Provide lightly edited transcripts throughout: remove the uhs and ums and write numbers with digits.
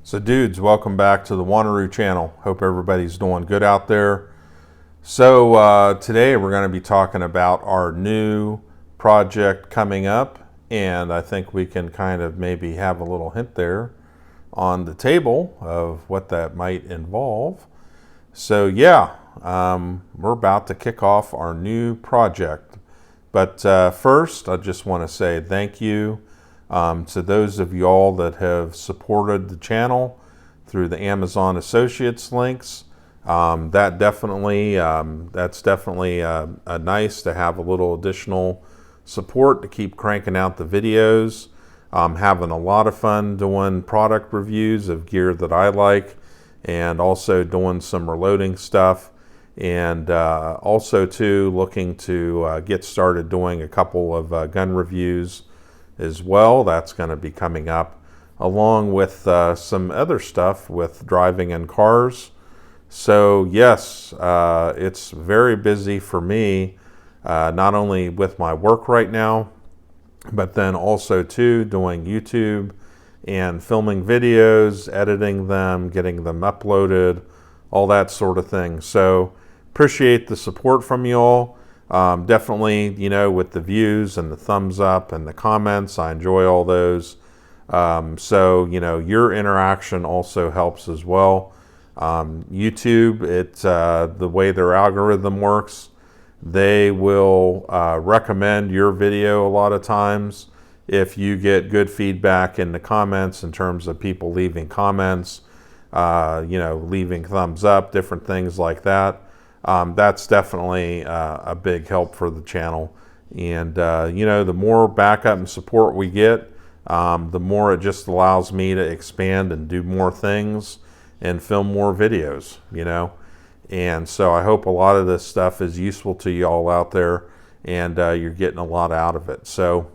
So dudes, welcome back to the Wanneroo channel. Hope everybody's doing good out there. So today we're going to be talking about our new project coming up, and I think we can kind of maybe have a little hint there on the table of what that might involve. So yeah, we're about to kick off our new project. But first, I just want to say thank you to those of y'all that have supported the channel through the Amazon Associates links. That's definitely nice to have a little additional support to keep cranking out the videos. I'm having a lot of fun doing product reviews of gear that I like, and also doing some reloading stuff, and also too looking to get started doing a couple of gun reviews as well. That's going to be coming up, along with some other stuff with driving in cars. So yes, it's very busy for me, not only with my work right now, but then also too doing YouTube and filming videos, editing them, getting them uploaded, all that sort of thing. So appreciate the support from you all. Definitely, you know, with the views and the thumbs up and the comments, I enjoy all those. So, you know, your interaction also helps as well. YouTube, the way their algorithm works, they will recommend your video a lot of times if you get good feedback in the comments in terms of people leaving comments, you know, leaving thumbs up, different things like that. That's definitely a big help for the channel. And, you know, the more backup and support we get, the more it just allows me to expand and do more things and film more videos, you know. And so I hope a lot of this stuff is useful to you all out there, and you're getting a lot out of it. So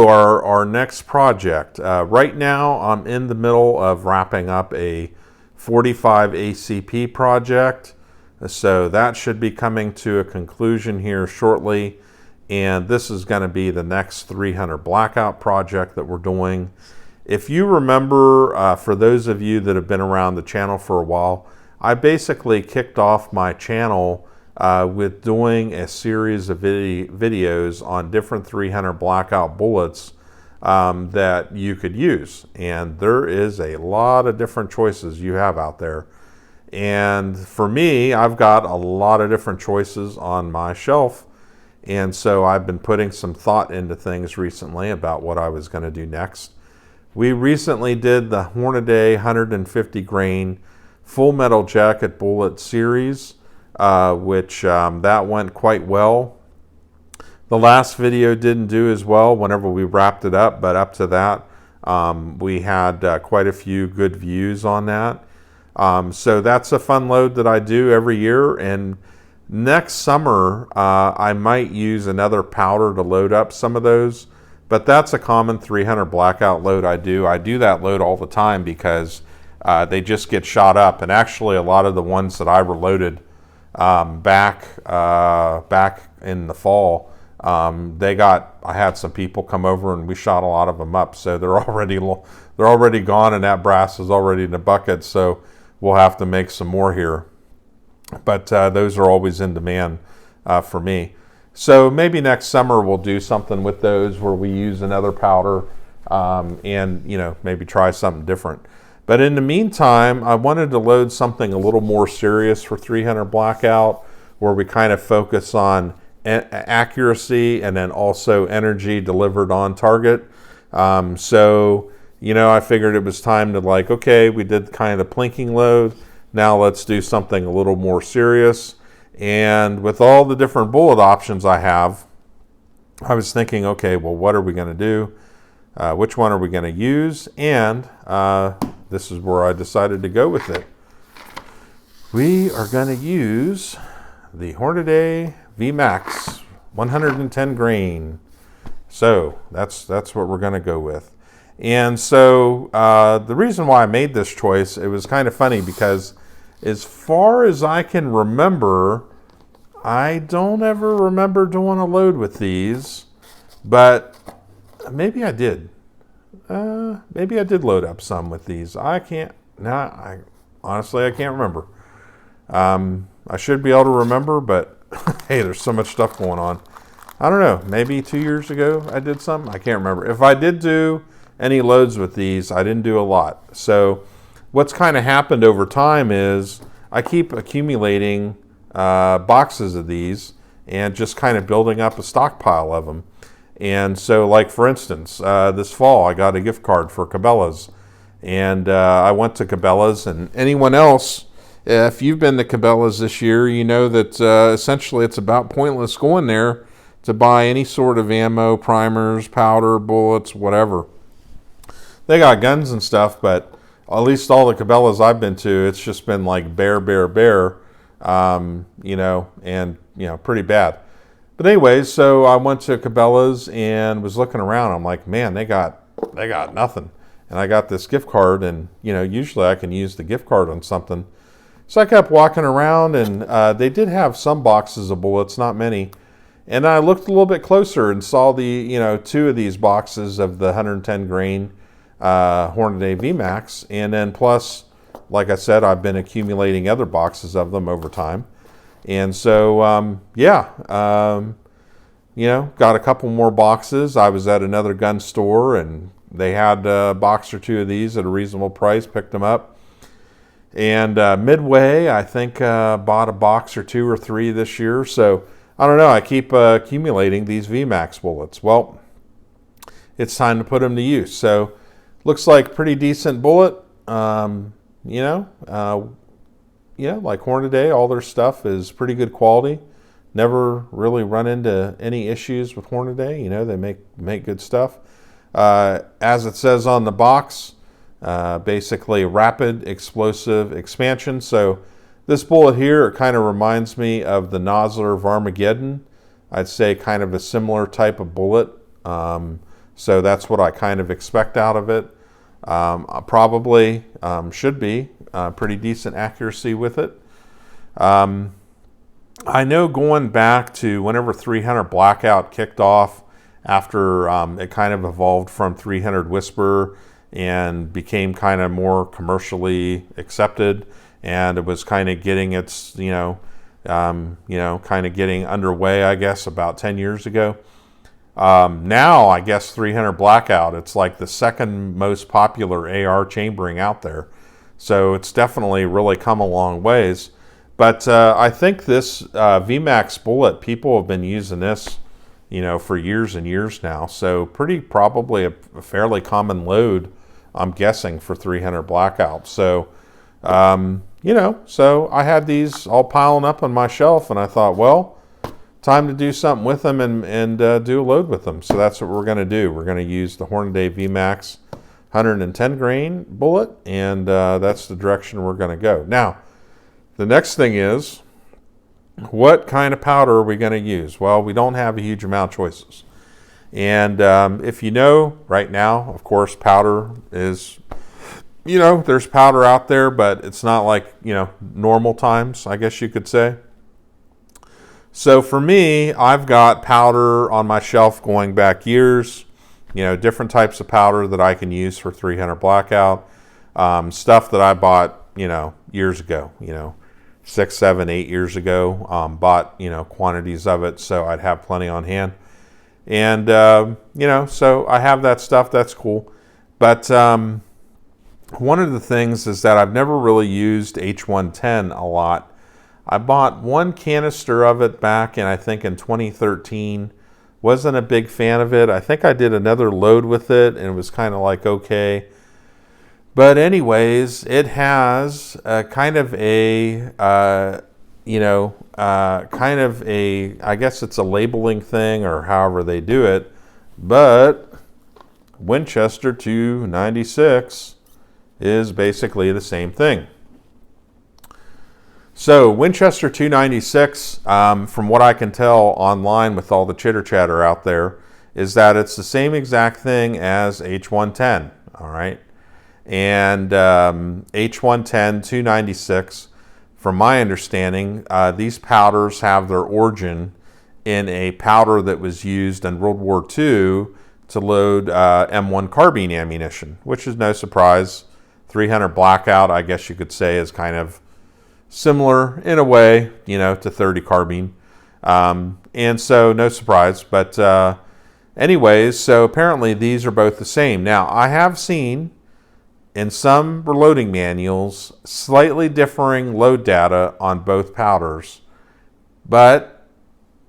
our next project, right now I'm in the middle of wrapping up a 45 ACP project. So that should be coming to a conclusion here shortly. And this is going to be the next 300 Blackout project that we're doing. If you remember, for those of you that have been around the channel for a while, I basically kicked off my channel with doing a series of videos on different 300 Blackout bullets that you could use. And there is a lot of different choices you have out there. And for me, I've got a lot of different choices on my shelf. And so I've been putting some thought into things recently about what I was going to do next. We recently did the Hornady 150 grain full metal jacket bullet series, which that went quite well. The last video didn't do as well whenever we wrapped it up, but up to that, we had quite a few good views on that. So that's a fun load that I do every year. And next summer, I might use another powder to load up some of those, but that's a common 300 Blackout load I do. I do that load all the time because they just get shot up. And actually, a lot of the ones that I reloaded back in the fall, I had some people come over and we shot a lot of them up. So they're already gone, and that brass is already in the bucket. So we'll have to make some more here. But those are always in demand for me. So maybe next summer we'll do something with those where we use another powder and, you know, maybe try something different. But in the meantime, I wanted to load something a little more serious for 300 Blackout, where we kind of focus on accuracy and then also energy delivered on target. So, you know, I figured it was time to, like, okay, we did kind of the plinking load. Now let's do something a little more serious. And with all the different bullet options I have, I was thinking, okay, well, what are we going to do? Which one are we going to use? And this is where I decided to go with it. We are going to use the Hornady VMax 110 grain. So that's what we're going to go with. And so the reason why I made this choice, it was kind of funny because as far as I can remember, I don't ever remember doing a load with these, but maybe I did. Maybe I did load up some with these. I can't, honestly, I can't remember. I should be able to remember, but hey, there's so much stuff going on. I don't know, maybe 2 years ago I did some. I can't remember. If I did do any loads with these, I didn't do a lot. So what's kind of happened over time is I keep accumulating boxes of these and just kind of building up a stockpile of them. And so, like for instance, this fall I got a gift card for Cabela's, and I went to Cabela's. And anyone else, if you've been to Cabela's this year, you know that essentially it's about pointless going there to buy any sort of ammo, primers, powder, bullets, whatever. They got guns and stuff, but at least all the Cabela's I've been to, it's just been like bare, you know, and, you know, pretty bad. But anyways, so I went to Cabela's and was looking around. I'm like, man, they got nothing. And I got this gift card, and, you know, usually I can use the gift card on something. So I kept walking around, and they did have some boxes of bullets, not many. And I looked a little bit closer and saw the, you know, 2 of these boxes of the 110 grain Hornady VMax. And then plus, like I said, I've been accumulating other boxes of them over time. And so, you know, got a couple more boxes. I was at another gun store, and they had a box or 2 of these at a reasonable price, picked them up. And Midway, I think, bought a box or 2 or 3 this year. So I don't know, I keep accumulating these VMax bullets. Well, it's time to put them to use. So looks like pretty decent bullet. You know, yeah, like Hornady, all their stuff is pretty good quality. Never really run into any issues with Hornady. You know, they make good stuff. As it says on the box, basically rapid explosive expansion. So this bullet here, it kind of reminds me of the Nosler of Armageddon. I'd say kind of a similar type of bullet. So that's what I kind of expect out of it. Probably should be pretty decent accuracy with it. I know going back to whenever 300 Blackout kicked off, after it kind of evolved from 300 Whisper and became kind of more commercially accepted, and it was kind of getting its, kind of getting underway, I guess, about 10 years ago. Now, I guess 300 Blackout, it's like the second most popular AR chambering out there. So it's definitely really come a long ways. But I think this VMax bullet, people have been using this, you know, for years and years now. So probably a fairly common load, I'm guessing, for 300 Blackout. So, so I had these all piling up on my shelf, and I thought, well, time to do something with them and do a load with them. So that's what we're going to do. We're going to use the Hornady VMax 110 grain bullet, and that's the direction we're going to go. Now, the next thing is, what kind of powder are we going to use? Well, we don't have a huge amount of choices. And if you know, right now, of course, powder is, there's powder out there, but it's not like, normal times, I guess you could say. So for me, I've got powder on my shelf going back years, different types of powder that I can use for 300 Blackout, stuff that I bought, years ago, 6, 7, 8 years ago, bought, quantities of it, so I'd have plenty on hand. And, so I have that stuff, that's cool. But one of the things is that I've never really used H110 a lot. I bought one canister of it back in 2013. Wasn't a big fan of it. I think I did another load with it, and it was kind of like, okay. But anyways, it has kind of a, I guess it's a labeling thing or however they do it, but Winchester 296 is basically the same thing. So Winchester 296, from what I can tell online with all the chitter chatter out there, is that it's the same exact thing as H110, all right? And H110 296, from my understanding, these powders have their origin in a powder that was used in World War II to load M1 carbine ammunition, which is no surprise. 300 Blackout, I guess you could say, is kind of similar in a way, you know, to 30 carbine. And so no surprise, but anyways, so apparently these are both the same. Now, I have seen in some reloading manuals slightly differing load data on both powders, but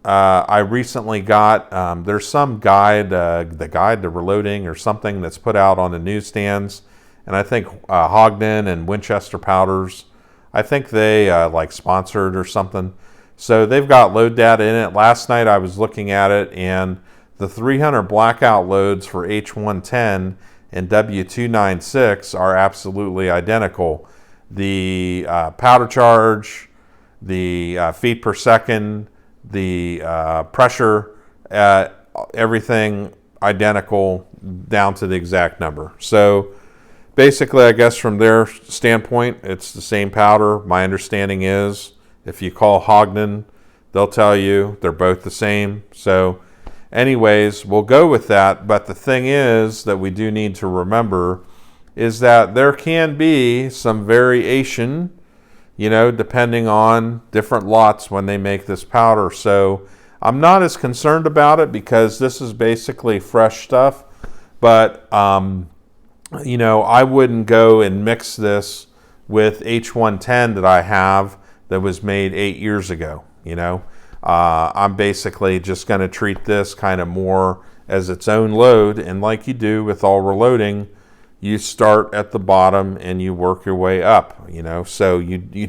I recently got, there's some guide, the guide to reloading or something that's put out on the newsstands, and I think Hornady and Winchester powders, I think they like sponsored or something. So they've got load data in it. Last night I was looking at it, and the 300 Blackout loads for H110 and W296 are absolutely identical. The powder charge, the feet per second, the pressure, everything identical down to the exact number. So basically, I guess from their standpoint, it's the same powder. My understanding is if you call Hornady, they'll tell you they're both the same. So anyways, we'll go with that. But the thing is that we do need to remember is that there can be some variation, you know, depending on different lots when they make this powder. So I'm not as concerned about it because this is basically fresh stuff. But, you know, I wouldn't go and mix this with H110 that I have that was made 8 years ago, you know. I'm basically just going to treat this kind of more as its own load. And like you do with all reloading, you start at the bottom and you work your way up, you know. So you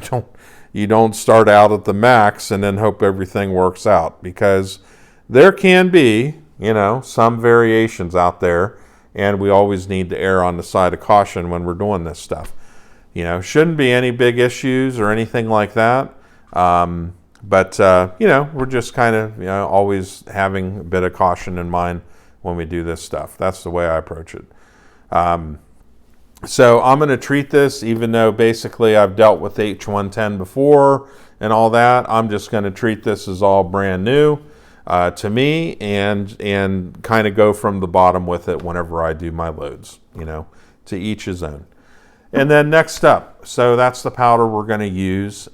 don't start out at the max and then hope everything works out, because there can be, you know, some variations out there, and we always need to err on the side of caution when we're doing this stuff. You know, shouldn't be any big issues or anything like that. But you know, we're just kind of, you know, always having a bit of caution in mind when we do this stuff. That's the way I approach it. So I'm going to treat this, even though basically I've dealt with H110 before and all that, I'm just going to treat this as all brand new to me, and kind of go from the bottom with it whenever I do my loads, you know, to each his own. And then next up, so that's the powder we're going to use.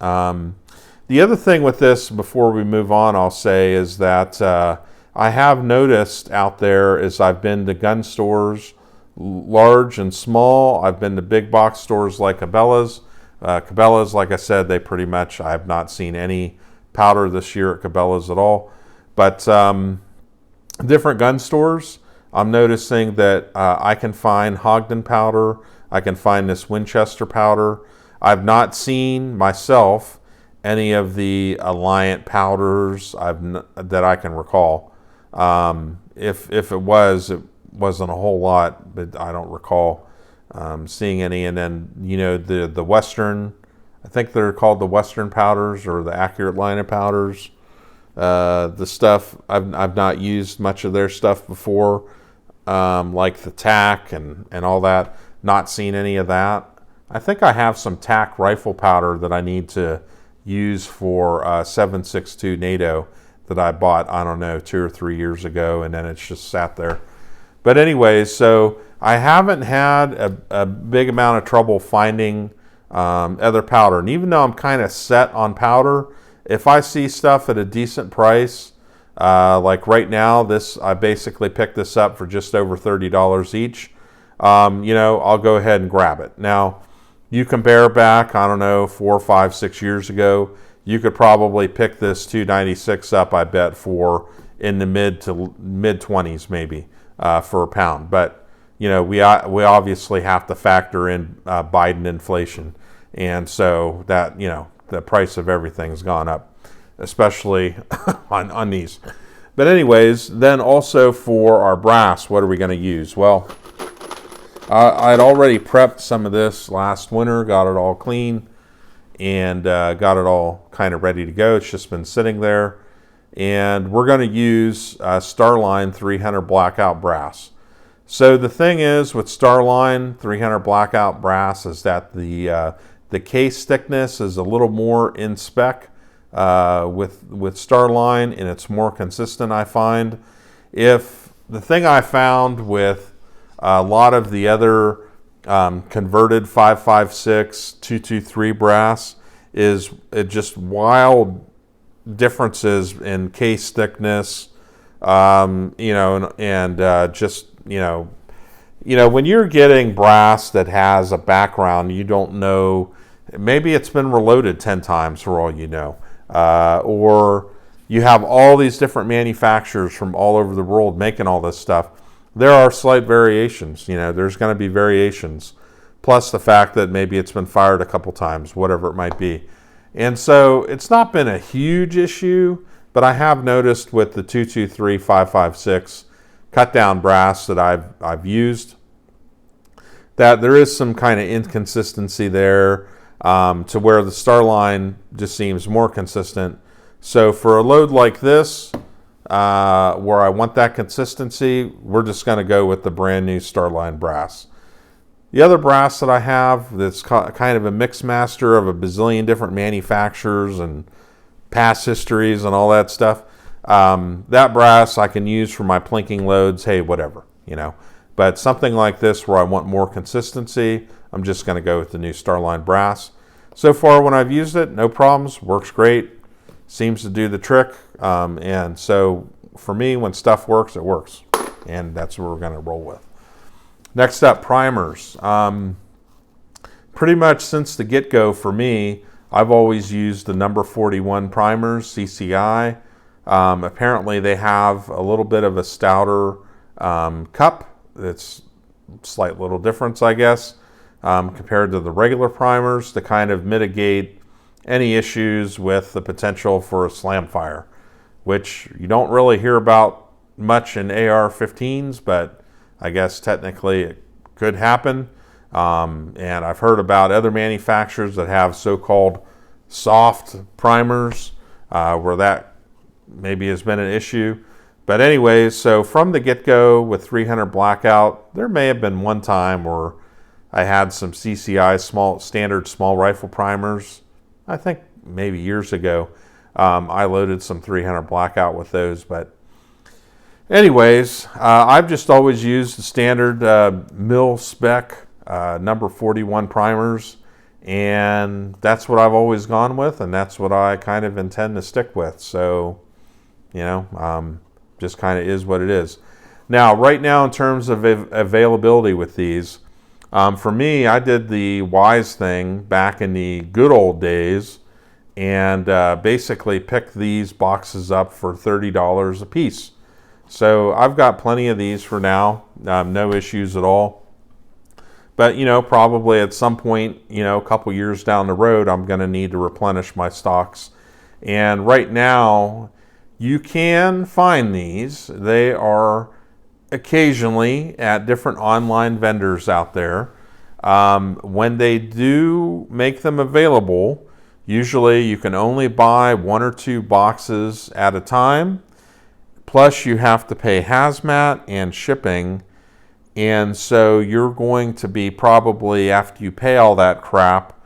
The other thing with this, before we move on, I'll say is that I have noticed out there as I've been to gun stores, large and small. I've been to big box stores like Cabela's. Cabela's, like I said, they pretty much, I have not seen any powder this year at Cabela's at all. But different gun stores, I'm noticing that I can find Hornady powder. I can find this Winchester powder. I've not seen myself any of the Alliant powders that I can recall. If it wasn't a whole lot, but I don't recall seeing any. And then, you know, the Western, I think they're called the Western powders or the Accurate line of powders. The stuff, I've not used much of their stuff before, like the TAC and all that. Not seen any of that. I think I have some TAC rifle powder that I need to use for 7.62 NATO that I bought, I don't know, 2 or 3 years ago, and then it's just sat there. But anyways, so I haven't had a big amount of trouble finding other powder. And even though I'm kind of set on powder, if I see stuff at a decent price, like right now, I basically picked this up for just over $30 each. You know, I'll go ahead and grab it. Now, you compare back, I don't know, 4, 5, 6 years ago, you could probably pick this 296 up, I bet, for in the mid 20s maybe for a pound. But, you know, we obviously have to factor in Biden inflation. And so that, you know, the price of everything's gone up, especially on these. But anyways, then also for our brass, what are we going to use? Well, I'd already prepped some of this last winter, got it all clean, and got it all kind of ready to go. It's just been sitting there. And we're going to use Starline 300 Blackout brass. So the thing is with Starline 300 Blackout brass is that the case thickness is a little more in spec with Starline, and it's more consistent, I find. If the thing I found with a lot of the other converted 5.56, 223 brass is it just wild differences in case thickness, just when you're getting brass that has a background, you don't know, maybe it's been reloaded 10 times for all you know, or you have all these different manufacturers from all over the world making all this stuff. There are slight variations, there's going to be variations, plus the fact that maybe it's been fired a couple times, whatever it might be. And so it's not been a huge issue, but I have noticed with the 223 5.56 cut down brass that I've used that there is some kind of inconsistency there, to where the Starline just seems more consistent. So for a load like this, where I want that consistency, we're just going to go with the brand new Starline brass. The other brass that I have that's kind of a mix master of a bazillion different manufacturers and past histories and all that stuff, that brass I can use for my plinking loads, hey, whatever, But something like this where I want more consistency, I'm just going to go with the new Starline brass. So far when I've used it, no problems, works great, seems to do the trick. And so for me, when stuff works, it works. And that's what we're going to roll with. Next up, primers. Pretty much since the get-go for me, I've always used the number 41 primers, CCI. Apparently they have a little bit of a stouter cup. It's a slight little difference, I guess, compared to the regular primers to kind of mitigate any issues with the potential for a slam fire, which you don't really hear about much in AR-15s, but I guess technically it could happen. And I've heard about other manufacturers that have so-called soft primers where that maybe has been an issue. But anyways, so from the get-go with 300 Blackout, there may have been one time where I had some CCI standard small rifle primers. I think maybe years ago, I loaded some 300 Blackout with those. But anyways, I've just always used the standard mil spec number 41 primers, and that's what I've always gone with, and that's what I kind of intend to stick with. So, just kind of is what it is. Now, right now, in terms of availability with these, for me, I did the wise thing back in the good old days and basically picked these boxes up for $30 a piece. So I've got plenty of these for now, no issues at all. But, probably at some point, a couple years down the road, I'm going to need to replenish my stocks. And right now, you can find these. They are occasionally at different online vendors out there. When they do make them available, usually you can only buy 1 or 2 boxes at a time. Plus you have to pay hazmat and shipping. And so you're going to be probably, after you pay all that crap,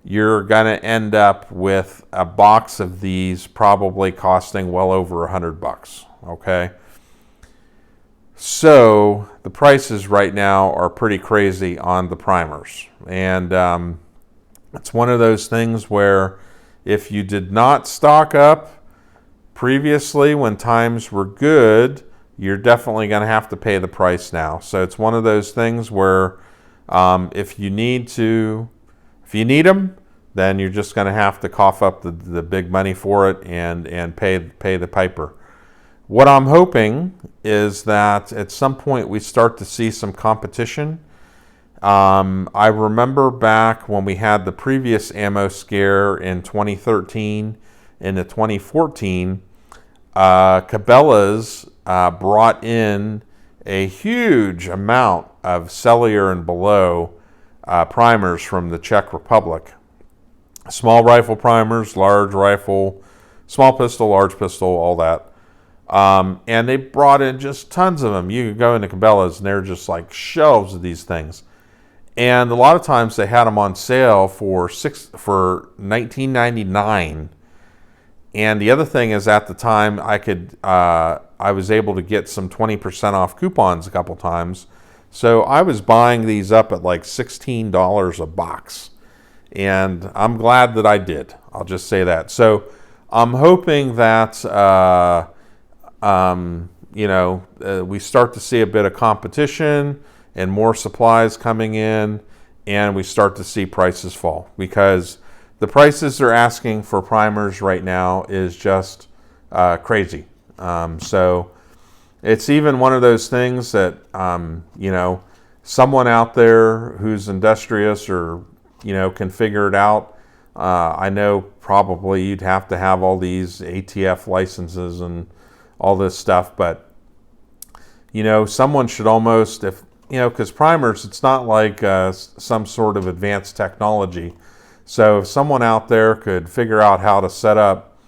you're going to end up with a box of these probably costing well over $100, okay? So the prices right now are pretty crazy on the primers. And it's one of those things where if you did not stock up previously when times were good, you're definitely going to have to pay the price now. So it's one of those things where if you need them, then you're just going to have to cough up the big money for it and pay the piper. What I'm hoping is that at some point we start to see some competition. I remember back when we had the previous ammo scare in 2013 into 2014, Cabela's brought in a huge amount of cellular and below primers from the Czech Republic. Small rifle primers, large rifle, small pistol, large pistol, all that. And they brought in just tons of them. You could go into Cabela's and they're just like shelves of these things. And a lot of times they had them on sale for $19.99. And the other thing is, at the time, I was able to get some 20% off coupons a couple times. So I was buying these up at like $16 a box. And I'm glad that I did. I'll just say that. So I'm hoping that, we start to see a bit of competition and more supplies coming in, and we start to see prices fall, because the prices they're asking for primers right now is just crazy. So it's even one of those things that, someone out there who's industrious or, can figure it out. I know probably you'd have to have all these ATF licenses and all this stuff, but, someone should almost, because primers, it's not like some sort of advanced technology. So if someone out there could figure out how to set up,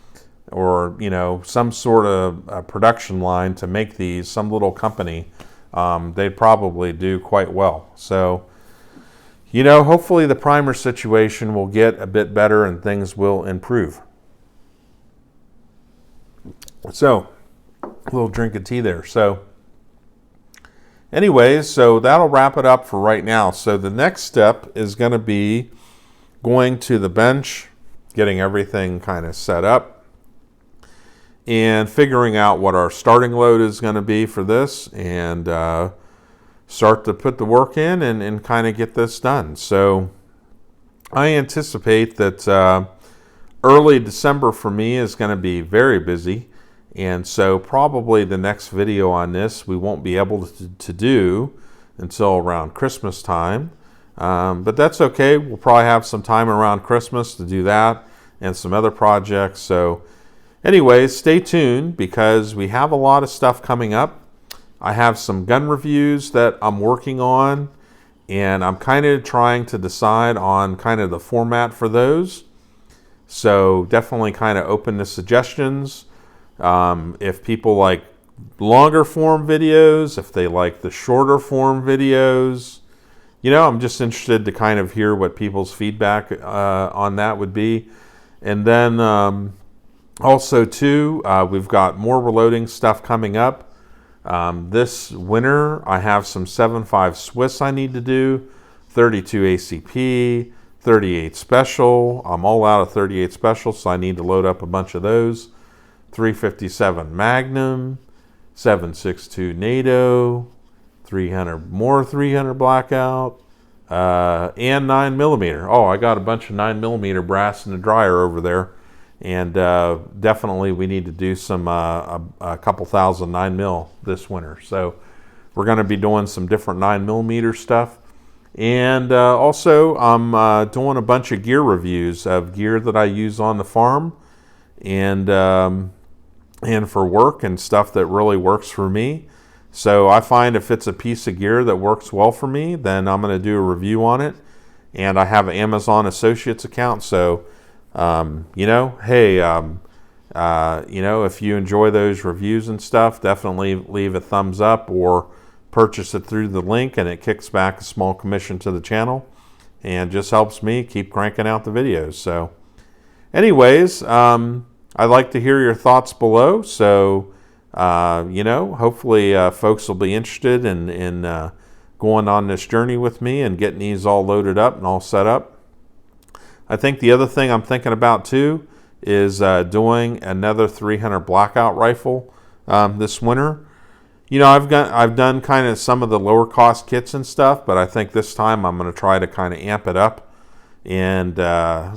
or, some sort of a production line to make these, some little company, they'd probably do quite well. So, hopefully the primer situation will get a bit better and things will improve. So, a little drink of tea there. So, anyways, so that'll wrap it up for right now. So the next step is going to be going to the bench, getting everything kind of set up, and figuring out what our starting load is going to be for this, and start to put the work in and kind of get this done. So I anticipate that early December for me is going to be very busy. And so probably the next video on this we won't be able to do until around Christmas time. But that's okay. We'll probably have some time around Christmas to do that and some other projects. So anyways, stay tuned, because we have a lot of stuff coming up. I have some gun reviews that I'm working on, and I'm kind of trying to decide on kind of the format for those. So definitely kind of open to suggestions. If people like longer form videos, if they like the shorter form videos, I'm just interested to kind of hear what people's feedback on that would be. And then also too, we've got more reloading stuff coming up. This winter, I have some 7.5 Swiss I need to do, 32 ACP, 38 Special. I'm all out of 38 Special, so I need to load up a bunch of those. 357 Magnum, 7.62 NATO, 300 Blackout, and 9mm. Oh, I got a bunch of 9mm brass in the dryer over there, and definitely we need to do some a couple thousand 9mm this winter. So we're going to be doing some different 9mm stuff, and also I'm doing a bunch of gear reviews of gear that I use on the farm, and for work and stuff that really works for me. So I find if it's a piece of gear that works well for me, then I'm going to do a review on it. And I have an Amazon Associates account. So, if you enjoy those reviews and stuff, definitely leave a thumbs up or purchase it through the link, and it kicks back a small commission to the channel and just helps me keep cranking out the videos. So anyways, I'd like to hear your thoughts below. So, hopefully folks will be interested in going on this journey with me and getting these all loaded up and all set up. I think the other thing I'm thinking about too is doing another 300 Blackout rifle this winter. I've done kind of some of the lower cost kits and stuff, but I think this time I'm going to try to kind of amp it up and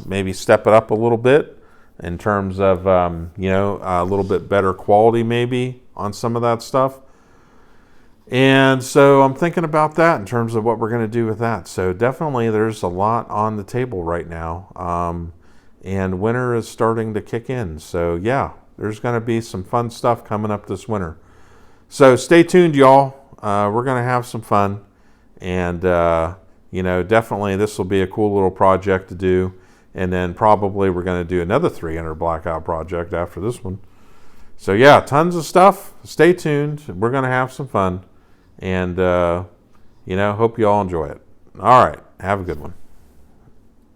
maybe step it up a little bit, in terms of, a little bit better quality maybe on some of that stuff. And so I'm thinking about that in terms of what we're going to do with that. So definitely there's a lot on the table right now. And winter is starting to kick in. So yeah, there's going to be some fun stuff coming up this winter. So stay tuned, y'all. We're going to have some fun. And, definitely this will be a cool little project to do. And then probably we're going to do another 300 Blackout project after this one. So yeah, tons of stuff. Stay tuned. We're going to have some fun. And, hope you all enjoy it. All right. Have a good one.